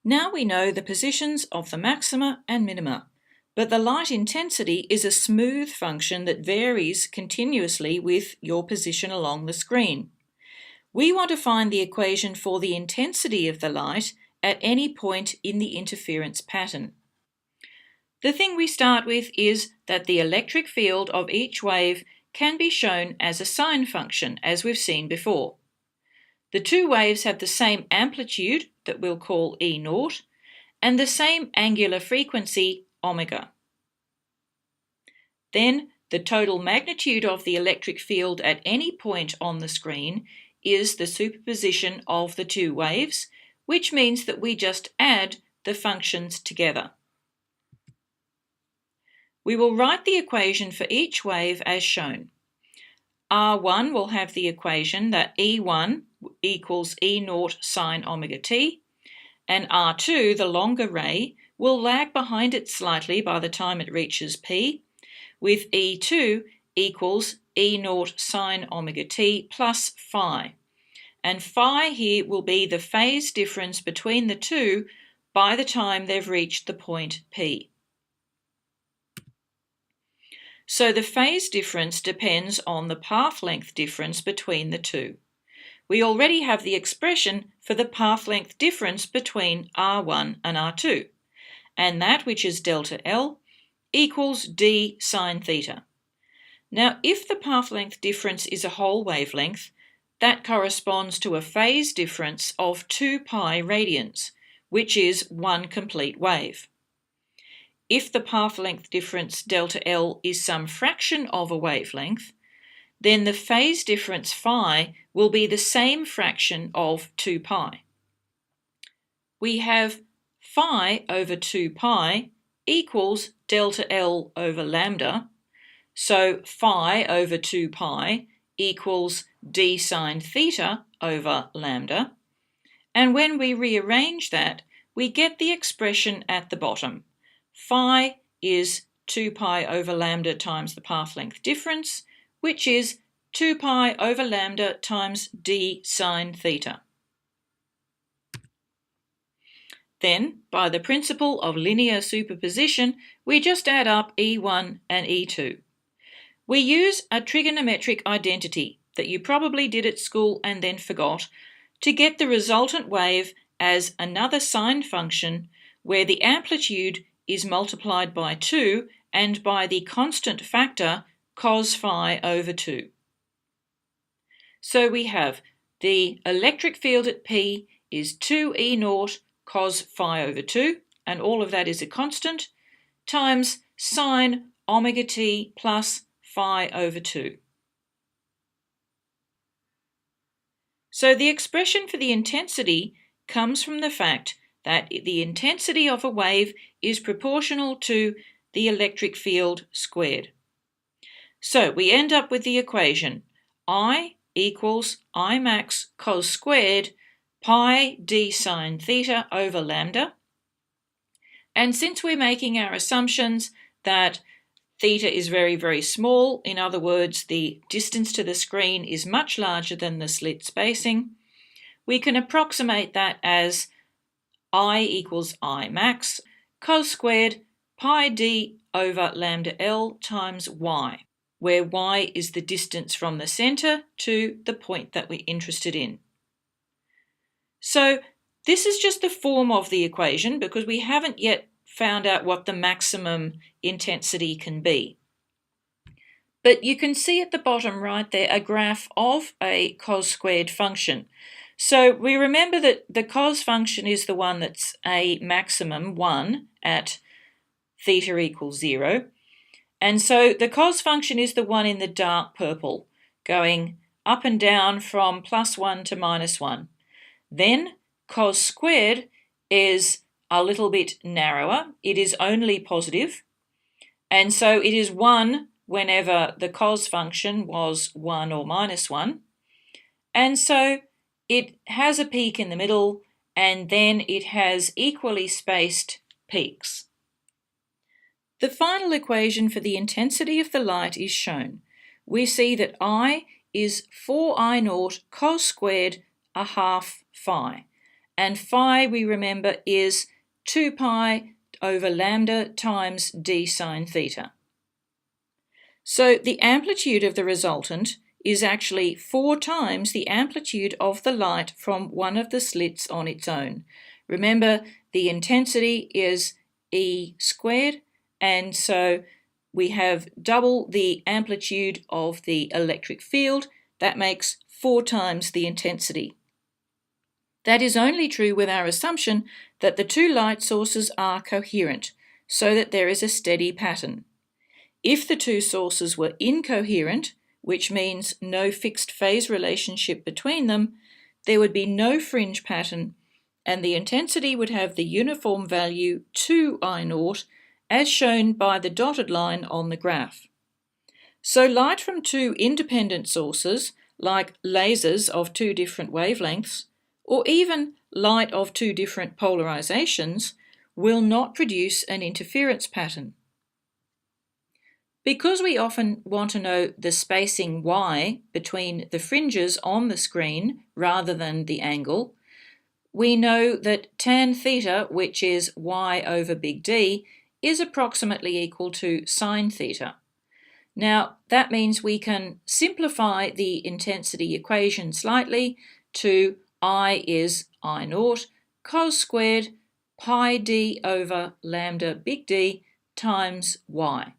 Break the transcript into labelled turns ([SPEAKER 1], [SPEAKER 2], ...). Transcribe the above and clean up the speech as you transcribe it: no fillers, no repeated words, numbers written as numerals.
[SPEAKER 1] Now we know the positions of the maxima and minima, but the light intensity is a smooth function that varies continuously with your position along the screen. We want to find the equation for the intensity of the light at any point in the interference pattern. The thing we start with is that the electric field of each wave can be shown as a sine function, as we've seen before. The two waves have the same amplitude, that we'll call E0, and the same angular frequency, omega. Then the total magnitude of the electric field at any point on the screen is the superposition of the two waves, which means that we just add the functions together. We will write the equation for each wave as shown. R1 will have the equation that E1 equals E0 sine omega t, and R2, the longer ray, will lag behind it slightly by the time it reaches P, with E2 equals E0 sine omega t plus phi. And phi here will be the phase difference between the two by the time they've reached the point P. So the phase difference depends on the path length difference between the two. We already have the expression for the path length difference between R1 and R2, and that, which is delta L, equals d sine theta. Now, if the path length difference is a whole wavelength, that corresponds to a phase difference of 2 pi radians, which is one complete wave. If the path length difference delta L is some fraction of a wavelength, then the phase difference phi will be the same fraction of 2 pi. We have phi over 2 pi equals delta L over lambda, so phi over 2 pi equals d sine theta over lambda, and when we rearrange that, we get the expression at the bottom. Phi is 2 pi over lambda times the path length difference, which is 2 pi over lambda times d sine theta. Then, by the principle of linear superposition, we just add up E1 and E2. We use a trigonometric identity that you probably did at school and then forgot to get the resultant wave as another sine function where the amplitude is multiplied by 2 and by the constant factor cos phi over 2. So we have the electric field at P is 2E0 cos phi over 2, and all of that is a constant, times sine omega t plus phi over 2. So the expression for the intensity comes from the fact that the intensity of a wave is proportional to the electric field squared. So we end up with the equation I equals I max cos squared pi d sine theta over lambda. And since we're making our assumptions that theta is very, very small, in other words, the distance to the screen is much larger than the slit spacing, we can approximate that as I equals I max cos squared pi d over lambda L times y, where y is the distance from the centre to the point that we're interested in. So this is just the form of the equation because we haven't yet found out what the maximum intensity can be. But you can see at the bottom right there a graph of a cos squared function. So we remember that the cos function is the one that's a maximum 1 at theta equals 0. And so the cos function is the one in the dark purple, going up and down from +1 to -1. Then cos squared is a little bit narrower. It is only positive. And so it is 1 whenever the cos function was 1 or -1. And so it has a peak in the middle, and then it has equally spaced peaks. The final equation for the intensity of the light is shown. We see that I is 4I0 cos squared a half phi, and phi, we remember, is 2 pi over lambda times d sine theta. So the amplitude of the resultant is actually 4 times the amplitude of the light from one of the slits on its own. Remember, the intensity is E squared, and so we have double the amplitude of the electric field. That makes 4 times the intensity. That is only true with our assumption that the two light sources are coherent, so that there is a steady pattern. If the two sources were incoherent, which means no fixed phase relationship between them, there would be no fringe pattern, and the intensity would have the uniform value 2I0, as shown by the dotted line on the graph. So light from two independent sources, like lasers of two different wavelengths, or even light of two different polarizations, will not produce an interference pattern. Because we often want to know the spacing y between the fringes on the screen rather than the angle, we know that tan theta, which is y over big D, is approximately equal to sine theta. Now, that means we can simplify the intensity equation slightly to I is I0 cos squared pi d over lambda big D times y.